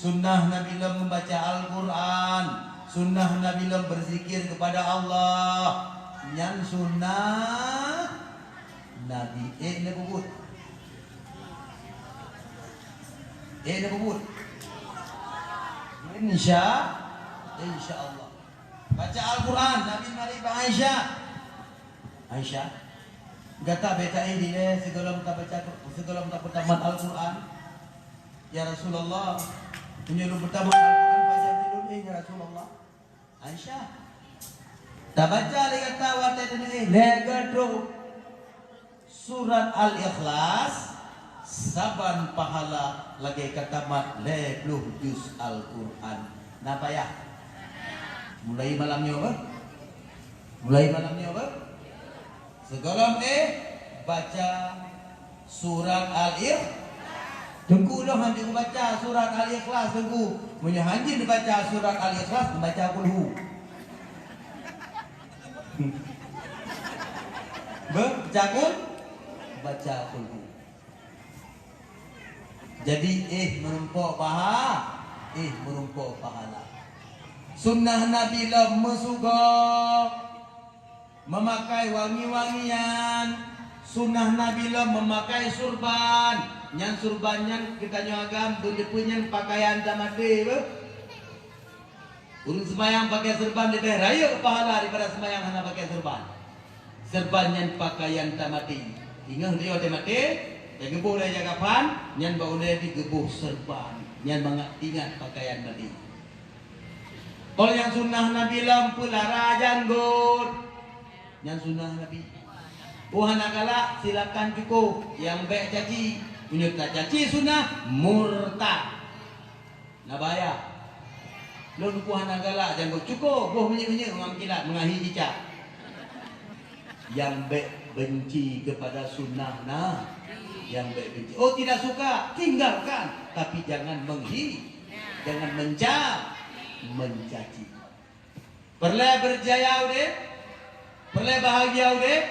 Sunnah Nabi Lam membaca Al-Quran. Sunnah Nabi Lam berzikir kepada Allah. Yang sunnah Nabi nak bubut. Nak bubut. Insya Allah. Baca Al-Quran. Nabi mari Aisyah. Aisyah kata beta ini segala tak baca, segala tak pertama Al-Quran. Ya Rasulullah, menyuruh pertama Al-Quran baca dulu ya Rasulullah. Aisyah tak baca dia kata watai ini legadro surat Al-Ikhlas saban pahala lagi kata mat lebluh juz Al-Quran. Napa ya? Mulai malamnya apa? Mulai malamnya apa? Segala baca surat Al-Ikhlas. Tunggu loh nanti baca surat Al-Ikhlas tunggu. Punya hanji dibaca surat Al-Ikhlas membaca kulhu. Baca kulhu. Jadi menumpuk pahala. Sunnah Nabi lah mesuga memakai wangi-wangian. Sunnah Nabi lah memakai surban. Yang surbannya kita nyagam tunjupunnya pakaian tamade. Urus semayang pakai serban lebih raya pahala daripada semayang hanya pakai serban. Serban yang pakaian tamade. Ingat dia tamade, dia gebuh dia jagapan, yang bau dia digebuh serban, yang ingat pakaian tadi. Kalau yang sunnah Nabi lampu lara janggut, yang sunnah Nabi. Tuhan agala silakan cukup, yang baik caci, punya tak caci sunnah murtad. Nabaya. Lon Tuhan agala janggut cukup, boh menye-menye mengamkilat mengahi cicak. Yang baik benci kepada sunnah yang baik benci. Oh tidak suka, tinggalkan, tapi jangan jangan mencaci. Perle berjaya udah, perle bahagia udah,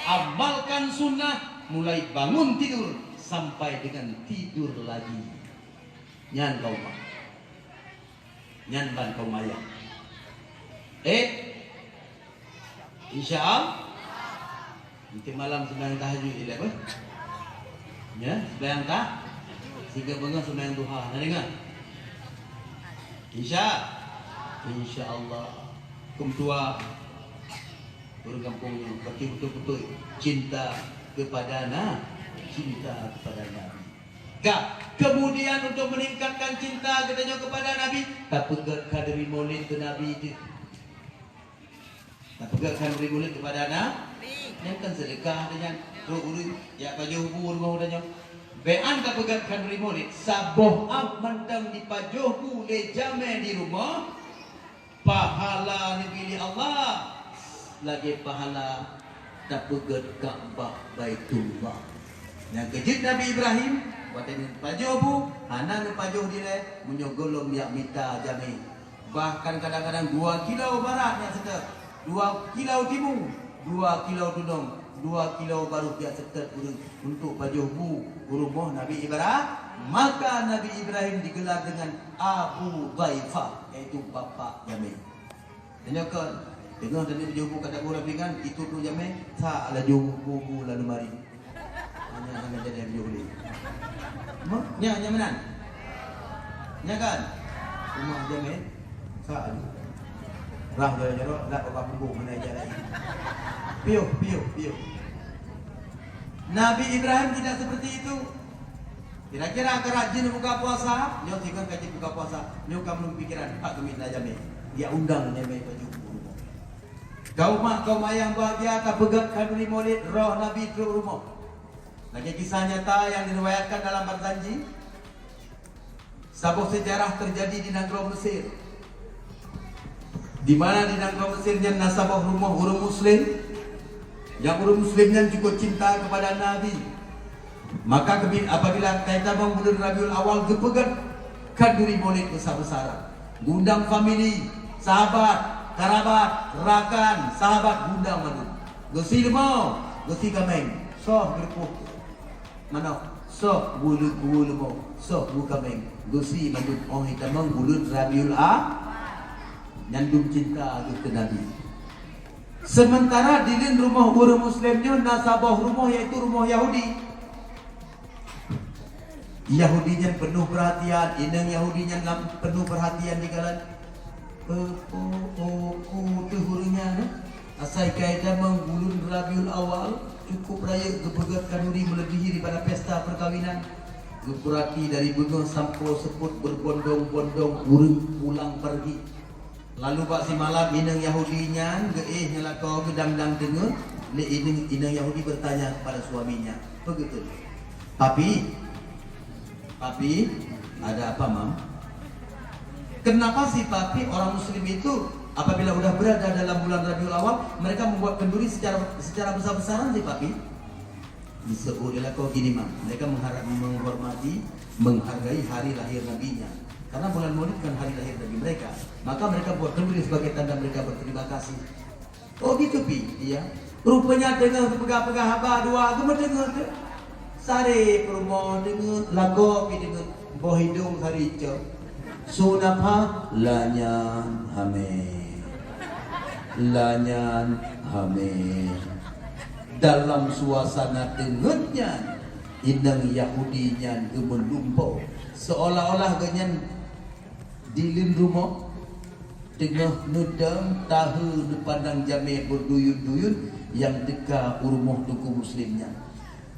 amalkan sunnah mulai bangun tidur sampai dengan tidur lagi. Nyan kau mah, nyan ban kau maya. Insya Allah nanti malam sembahyang tahajud ini apa? Ya, sembahyang sehingga bangun sembahyang duha. Nak dengar? Insya Allah kumtua orang kampungnya betul-betul cinta kepada Nabi. Kemudian untuk meningkatkan cinta katanya kepada Nabi, tak pegat kadri maulid ke Nabi itu. Tak pegat kadri maulid kepada Nabi. Yang kan sedekah dengan urut ya pajuh rumah udahnya. Bean tak pegat kadri maulid saboh ab mentang di pajuh le jame di rumah. Pahala negeri Allah lagi pahala tak pegat Ka'bah Baitullah. Yang kejut Nabi Ibrahim buatan pajuh hana ke pajuh dire menyogolong yang minta jami. Bahkan kadang-kadang 2 kilo barat yang seter, 2 kilo timur, 2 kilo tudung, 2 kilo baru dia seter untuk pajuh rumah Nabi Ibrahim. Maka Nabi Ibrahim digelar dengan Abu Dhaifah, yaitu bapa Yamin. Tanyakan, tengah tadi jumpa kata orang pingan itu tu Yamin, tak ada jumpa lalu mari. Hanya jadi yang boleh. Nya menan. Nya kan? Rumah Yamin, tak ada. Rah jaro nak apa punggung mana aja lagi. Piuh. Nabi Ibrahim tidak seperti itu. Kira-kira kerajin buka puasa, dia tiga kaji buka puasa, dia kamu pikiran Pak Kemit Najami, dia undang Najami baju rumah. Kau mak kau mayang bahagia tak pegat kanuni maulid roh Nabi ke rumah. Lagi kisah nyata yang diriwayatkan dalam Barzanji. Sebuah sejarah terjadi di negara Mesir. Di mana di negara Mesirnya nasabah rumah orang Muslim, yang orang Muslimnya juga cinta kepada Nabi. Maka apabila kita bulan Rabiul Awal kepegat kaduri maulid besar-besaran, gundang family, sahabat, kerabat, rakan, sahabat gundang madu. Gosi lemau, gosi kameng, soh berpuh. Mana? sok bulu mo sok bu kameng gusi manduk oh hitamang bulut Rabiul nyandung cinta ke Nabi. Sementara di rumah orang Muslimnya nasabah rumah yaitu rumah Yahudi. Yahudinya penuh perhatian, inang Yahudinya penuh perhatian di kalan tuhurnya asai kaitan menggulun Rabiul Awal cukup raya kebegat kanuri melebihi daripada pesta perkawinan. Geperati dari benua sampo seput berbondong-bondong urang pulang pergi. Lalu pak si malam inang Yahudinya nyelakau gedang-dang dengar le inang Yahudi bertanya kepada suaminya begitu. Papi ada apa mam? Kenapa sih papi orang muslim itu apabila udah berada dalam bulan Rabiul Awal mereka membuat kenduri secara besar-besaran sih papi? Disebutlah kau gini mam, mereka menghormati, menghargai hari lahir nabinya. Karena bulan Maulid kan hari lahir Nabi mereka, maka mereka buat kenduri sebagai tanda mereka berterima kasih. Oh gitu pi, iya. Rupanya dengar pegah-pegah haba dua agama dengar tu. Sare perumahan dengar, lagu pi dengar, boh hidung harica. Sunapa lanyan hame. Dalam suasana dengetnya, inang Yahudinya gemelumpau, seolah-olah ganyan dilin rumah tengah nedang tahu pandang jame berduyun-duyun yang dekat rumah tuku muslimnya.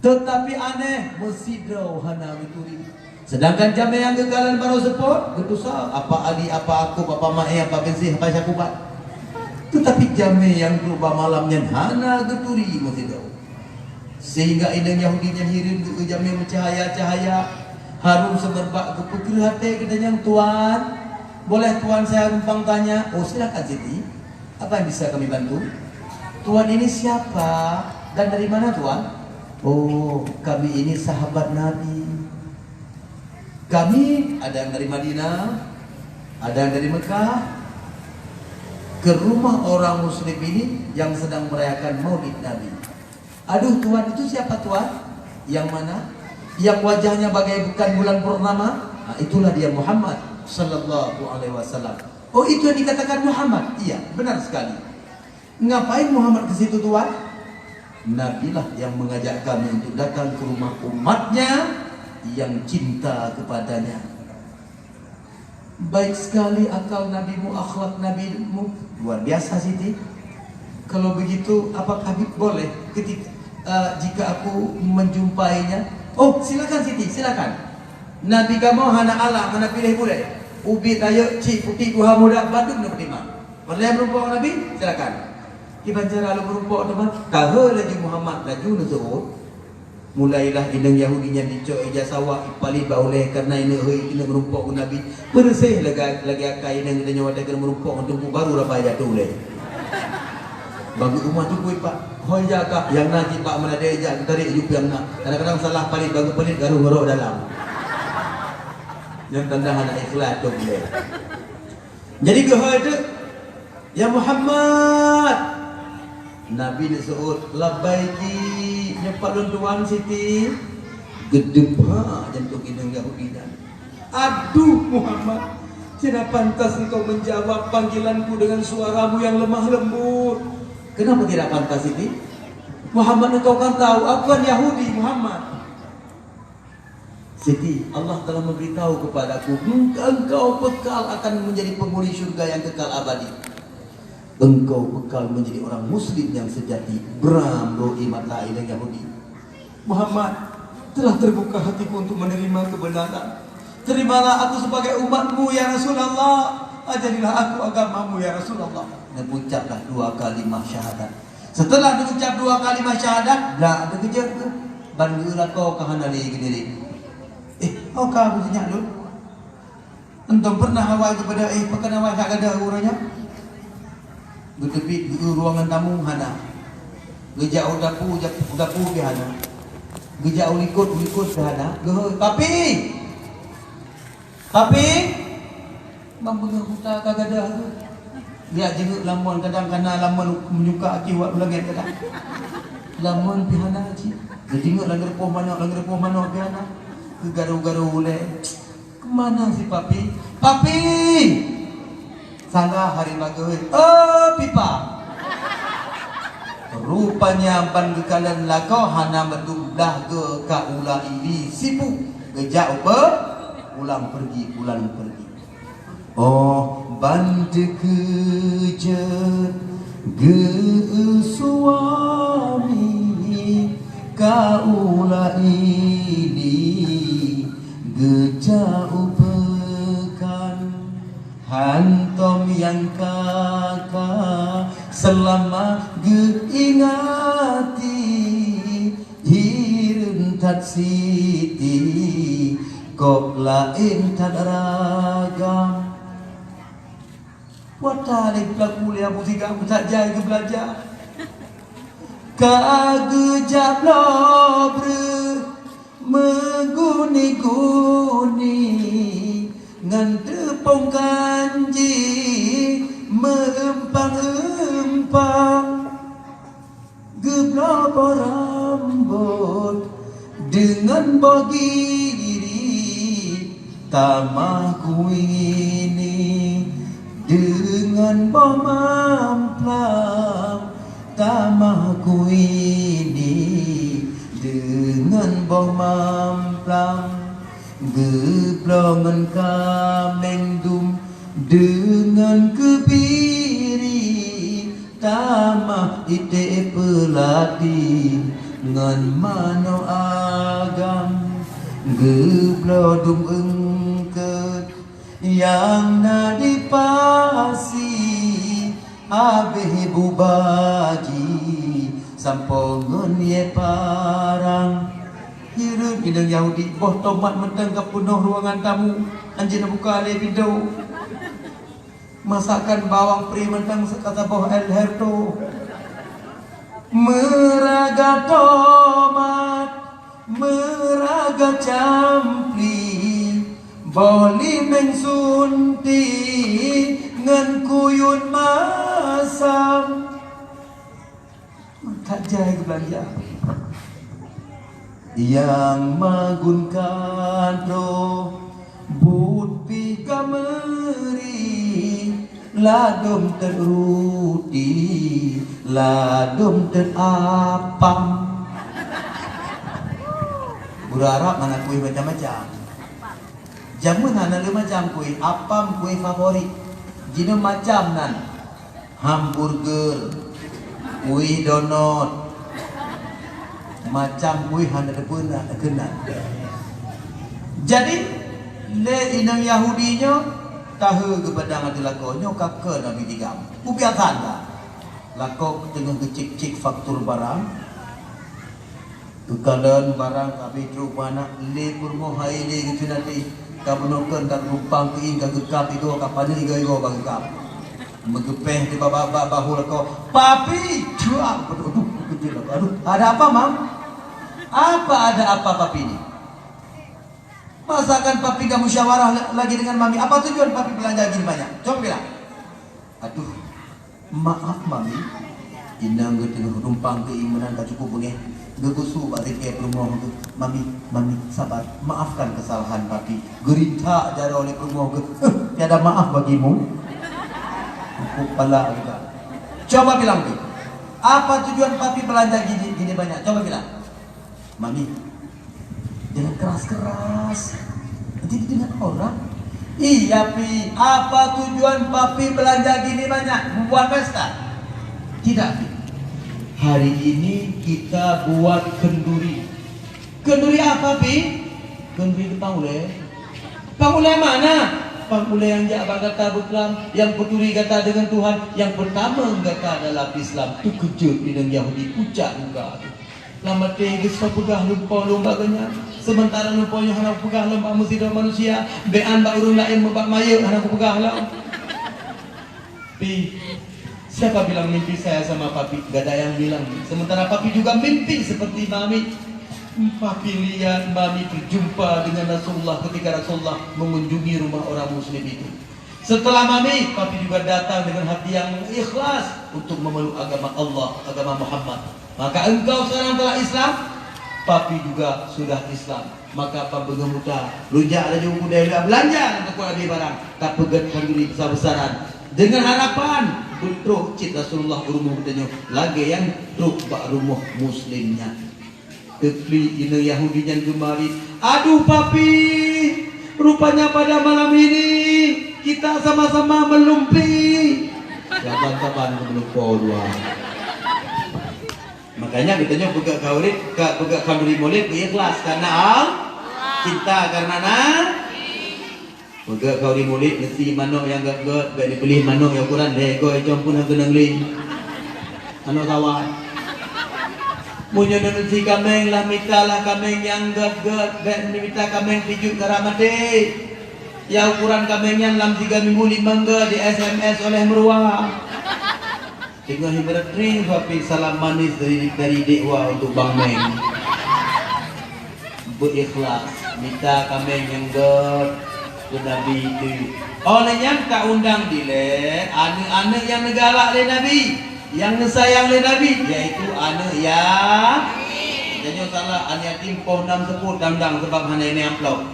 Tetapi aneh mesidrau hana mituri. Sedangkan jame yang gegalan baru sepot getusa apa adi apa aku apa mae apa bensih apa syakubat. Tetapi jame yang berubah malamnya hana geturi mesidrau. Sehingga inang Yahudinya hirin ke jame mencahaya-cahaya harum semerbak ke pukul hati kedanyang tuan. Boleh tuan saya numpang tanya? Oh silakan Siti. Apa yang bisa kami bantu? Tuan ini siapa? Dan dari mana tuan? Oh kami ini sahabat Nabi. Kami ada yang dari Madinah, ada yang dari Mekah, ke rumah orang muslim ini yang sedang merayakan Maulid Nabi. Aduh tuan itu siapa tuan? Yang mana? Yang wajahnya bagai bukan bulan purnama? Nah, itulah dia Muhammad Sallallahu Alaihi Wasallam. Oh itu yang dikatakan Muhammad? Iya benar sekali. Ngapain Muhammad ke situ tuan? Nabilah yang mengajak kami untuk datang ke rumah umatnya yang cinta kepadanya. Baik sekali akal nabimu, akhlak nabimu, luar biasa Siti. Kalau begitu apakah Habib boleh ketika jika aku menjumpainya? Oh silakan Siti, silakan. Nabi kamu hana Allah, hana pilih boleh. Ubi kayu cik putih buah muda Bandung nak terima. Boleh berumpuk Nabi? Silakan. Iban cara lu berumpuk teman. Tahu lagi Muhammad laju nuzul. Mulailah inang Yahudinya dicok ijazah ipali bauleh karena ini kena berumpuk ku Nabi. Bersih lagi akai inang kita nyawa kena berumpuk untuk baru apa jatuh leh. Bagi rumah tu kuih pak. Hoi jaga yang nanti pak mana dia jak tarik hidup yang nak. Kadang-kadang salah palit bagi pelit garu ngorok dalam. Yang tanda anak ikhlas tu boleh. Jadi kehoi tu ya Muhammad Nabi disebut labbaiki nyepak tuan Siti gedepa jantung inang Yahudi dan aduh Muhammad tidak pantas engkau menjawab panggilanku dengan suaramu yang lemah lembut. Kenapa tidak pantas Siti? Muhammad engkau kan tahu aku kan Yahudi Muhammad. Siti, Allah telah memberitahu kepadaku engkau bekal akan menjadi penghuni surga yang kekal abadi. Engkau bekal menjadi orang muslim yang sejati. Bram ro'i mata ilang Yahudi. Muhammad, telah terbuka hatiku untuk menerima kebenaran. Terimalah aku sebagai umatmu ya Rasulullah. Ajarilah aku agamamu ya Rasulullah. Dan ucaplah 2 kalimah syahadat. Setelah diucap 2 kalimah syahadat, dah ada kerja ke? Bandulah kau kahanali gini. Kau kau punya lu? Entah pernah awal kepada pakai awal tak ada uranya? Bertepi di ruangan tamu hana. Gejau dapu ke hana. Gejau likut ke hana. Papi, mampu huta kagak ada. Dia jenguk lamun kadang-kadang lamun menyuka aki wak ulang kadang. Lamun pihana ci. Jadi nggak langgar poh mana biana. Ke garu-garu le. Kemana si papi? Papi! Salah hari magawin. Oh, pipa. Rupanya ban kekalan lako hana mendublah ke kaula ini sibuk gejak apa? Pulang pergi. Oh, ban kejet ge suami kaula ini gejak pekan hantom yang kakak selama geingati hirun tat siti kok lain tad ragam watalik pelaku kuliah musik kamu tak jaya ke belajar kagejap lobre mengguni-guni ngan tepung kanji mengempang-empang geblok rambut dengan bogiri tamahku ini dengan bomamplang tamahku ini dengan bomamplang geblongan kamengdum dengan kebiri tamah ite pelati ngan mano agam geblodum engket yang nadipasi abeh bubaji sampongon ye parang hirup bidang Yahudi boh tomat menteng ke penuh ruangan tamu anjina buka le video masakan bawang pri menteng sekata boh el herto meraga tomat meraga campli boli mengsunti ngan kuyun masam tak jaya ke belanja yang magunkan roh but pi kameri ladom teruti ladom terapam berharap mana kue macam-macam jamu mana le macam kue apam kue favorit jino macam nan hamburger kue donut macam kue hana depeuna kena jadi le inang Yahudinya tahu kepada ngati lakonyo kakek Nabi Tigam bukan lah lako tengah kecik-cik faktur barang kekalan barang kami terupana le purmo hai le gitu nanti kabunokan tak rumpang keing kagekap itu kapanya igo bagekap megepeh di bawah bahu lako papi cuak aduh kecil lako aduh ada apa mam ada apa papi ini masakan papi kamu musyawarah lagi dengan mami apa tujuan papi belanja gini banyak coba bilang aduh maaf mami inang tengah rumpang keing menang tak cukup punya gegusu balik ke rumah mami sabar maafkan kesalahan papi gerita jara oleh rumah tiada maaf bagimu kepala juga coba bilang tu apa tujuan papi belanja gini banyak coba bilang mami jangan keras nanti dengan orang iya pi apa tujuan papi belanja gini banyak membuat pesta tidak pi hari ini kita buat kenduri. Kenduri apa, Pi? Kenduri Pangule mana? Pangule yang jabat kata Islam, yang peduli kata dengan Tuhan, yang pertama kata dalam Islam. Tu kejut dengan Yahudi pucat juga. Lama tegas pegah lupa lombanya. Sementara lumpanya hendak pegah lomba manusia, bean ba urang lain membak maya hendak pegah lah. Pi siapa bilang mimpi saya sama papi? Gak ada yang bilang. Sementara papi juga mimpi seperti mami. Papi lihat mami berjumpa dengan Rasulullah ketika Rasulullah mengunjungi rumah orang muslim itu. Setelah mami, papi juga datang dengan hati yang ikhlas untuk memeluk agama Allah, agama Muhammad. Maka engkau sekarang telah Islam, papi juga sudah Islam. Maka apa pengemuta rujak aja budaya belanja untuk lebih barang tak pegatkan diri besar-besaran dengan harapan bentruk cit Rasulullah rumah bertanya lagi yang truk bak rumah muslimnya kepli ina Yahudinya gemari. Aduh papi, rupanya pada malam ini kita sama-sama melumpi. Kapan-kapan melupa dua. Makanya katanya buka kaurit, buka kanduri molek ikhlas karena cinta karena buka kauri molek nasi manok yang gak dibeli manok yang kurang deh kau campur yang kena beli manok kawan. Punya nasi kameng lah mita lah kameng yang gak dan mita kameng tujuh karamade. Ya ukuran kamengnya dalam 3 minggu 5 di SMS oleh Merwa. Tengah ibarat ni tapi salam manis dari dekwa untuk Bang Meng. Berikhlas minta kameng yang ke Nabi itu. Olehnya tak undang dile anak-anak yang negalak le Nabi, yang sayang le Nabi, yaitu anak yang jangan salah anak yatim poh 6 seput dandang sebab hanya ini amplop.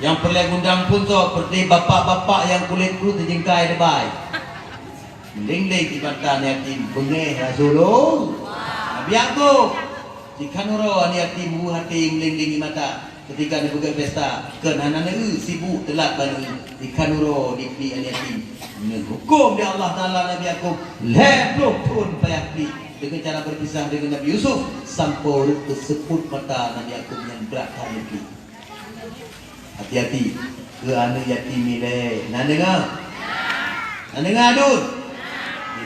Yang perlu undang pun so seperti bapak-bapak yang kulit terjengkai debai. Mending-ling ibatan yatim bengeh Rasulullah. Nabi aku jika nuro ani yatim hati mending-ling mata ketika dia pergi pesta kenana sibuk telat balik jika nuro dipli ani yatim. Hukum dia Allah Taala Nabi aku leplok pun payahli dengan cara berpisah dengan Nabi Yusuf sampai tersebut mata Nabi aku yang berat hati. Hati-hati ke anak yatim ni. Nak dengar? Nak dengar adun?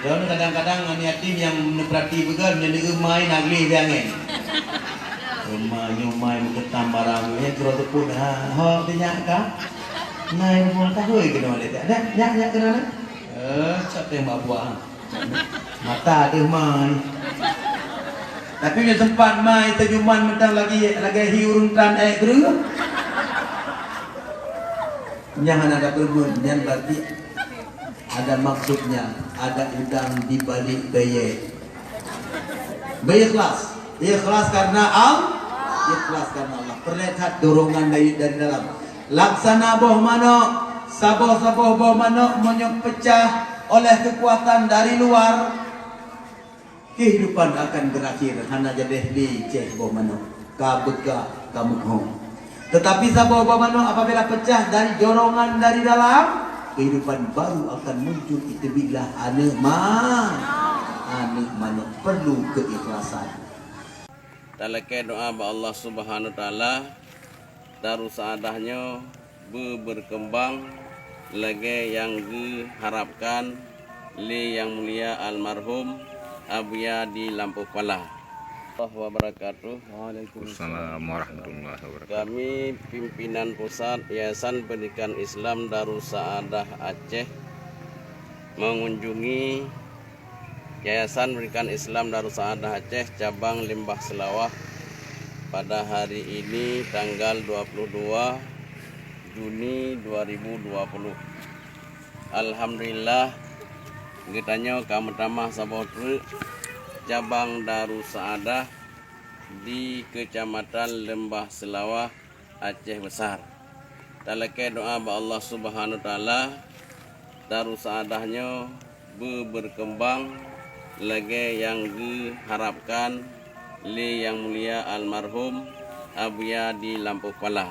Kalau kadang-kadang anak yatim yang meneperati begal menjadi umai nagli jangan. Umai berketam barang ni terus pun ha dia kah? Nai mau tahu ke nama dia? Ada nyak kenal? Cak tembak buang. Mata dia mai. Tapi dia sempat mai terjuman mentang lagi hiurun tan geru. Jangan ada berbun, yang berarti ada maksudnya, ada udang di balik bayar. Berikhlas, ikhlas karena Allah, ikhlas karena Allah. Perlihat dorongan dari dalam. Laksana boh mano, saboh boh mano monyok pecah oleh kekuatan dari luar. Kehidupan akan berakhir hanya jadi liceh boh mano, kabega kamu hong. Tetapi saboh boh mano apabila pecah dari dorongan dari dalam, kehidupan baru akan muncul. Itu bila anak mana perlu keikhlasan. Talake doa ba Allah Subhanahu wa taala daru saadahnya berkembang lagi yang diharapkan li yang mulia almarhum Abuya di Lampu Pala. Wabarakatuh. Waalaikumsalam warahmatullahi wabarakatuh. Kami pimpinan pusat Yayasan Pendidikan Islam Darus Saadah Aceh mengunjungi Yayasan Pendidikan Islam Darus Saadah Aceh cabang Limbah Selawah pada hari ini tanggal 22 Juni 2020. Alhamdulillah kitanya kamu tamah sabotru cabang Darus Saadah di Kecamatan Lembah Selawah Aceh Besar. Talake doa ba Allah Subhanahu wa taala Darus Saadahnya berkembang lagi yang diharapkan li yang mulia almarhum Abuya di Lampu Pala.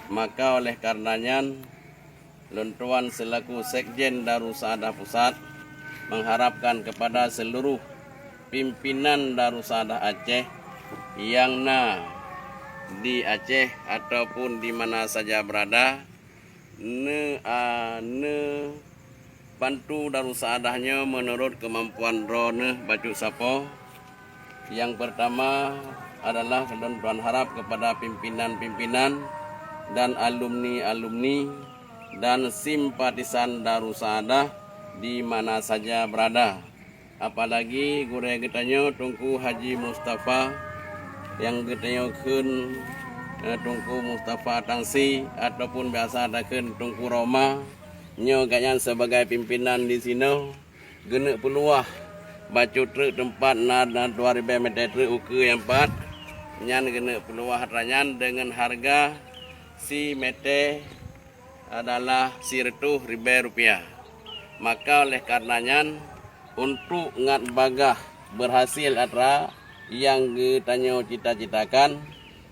Maka oleh karenanya Lontuan selaku Sekjen Darus Saadah Pusat mengharapkan kepada seluruh pimpinan Darus Saadah Aceh yang di Aceh ataupun di mana saja berada bantu Darus Saadahnya menurut kemampuan drone baju sapo. Yang pertama adalah Tuan harap kepada pimpinan-pimpinan dan alumni-alumni dan simpatisan Darus Saadah di mana saja berada. Apalagi gure getanya Tungku Haji Mustafa yang getanya kun Tungku Mustafa Tangsi ataupun biasa ada kun Tungku Roma nyo ganyan sebagai pimpinan di sini gena peluah baju truk tempat na 2000 meter truk uke yang 4 nyan kena peluah ranyan dengan harga si mete adalah Rp100.000. Maka oleh karenanya untuk ngat bagah berhasil atra yang kita cita-citakan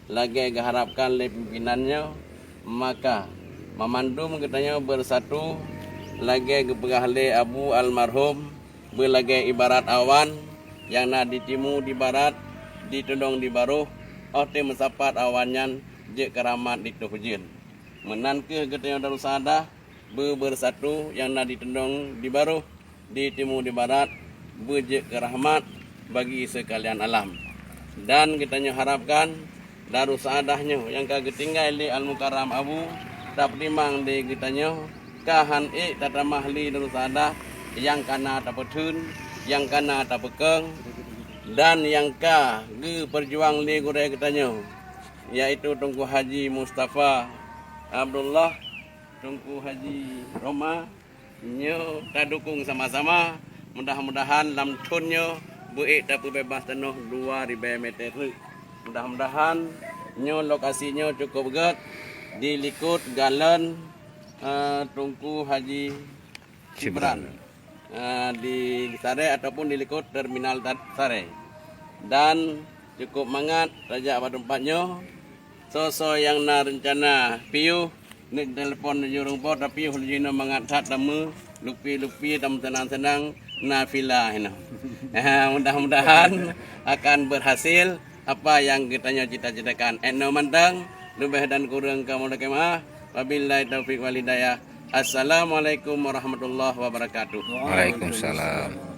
lagi harapkan oleh pimpinannya, maka memandum katanya bersatu lagi kepegah le Abu almarhum belagi ibarat awan yang nak ditimu di barat ditendong di baruh ote mensapat awanyan je keramat dituhujin menan ke katanya Darussadah bersatu yang nak ditendong di baruh ditimu di barat beje kerahmat bagi sekalian alam. Dan kitanya harapkan Darussadahnya yang kagak tinggal di Al-Mukarram Abu tak timang di kitanya kahan tatamah li Darussadah yang kana tak petun, yang kana tak pekeng, dan yang ka perjuang li gure kitanya yaitu Tunku Haji Mustafa Abdullah, Tunku Haji Roma nyo tak dukung sama-sama. Mudah-mudahan lam tunnya buik dapat bebas tanah 2.000 meter. Mudah-mudahan nyo lokasinya cukup berat di likut galan Tunku Haji Cibran di Sare ataupun di likut terminal Sare. Dan cukup mangat raja pada tempatnya. So yang na rencana piu nek telepon jurung po tapi hulina mangat hat tamu lupi tam senang nafilah ini. Mudah-mudahan akan berhasil apa yang kita cita-citakan. Eno mandang lebih dan kurang kamu nakemah. Wabillahi taufiq walhidayah. Assalamualaikum warahmatullahi wabarakatuh. Waalaikumsalam.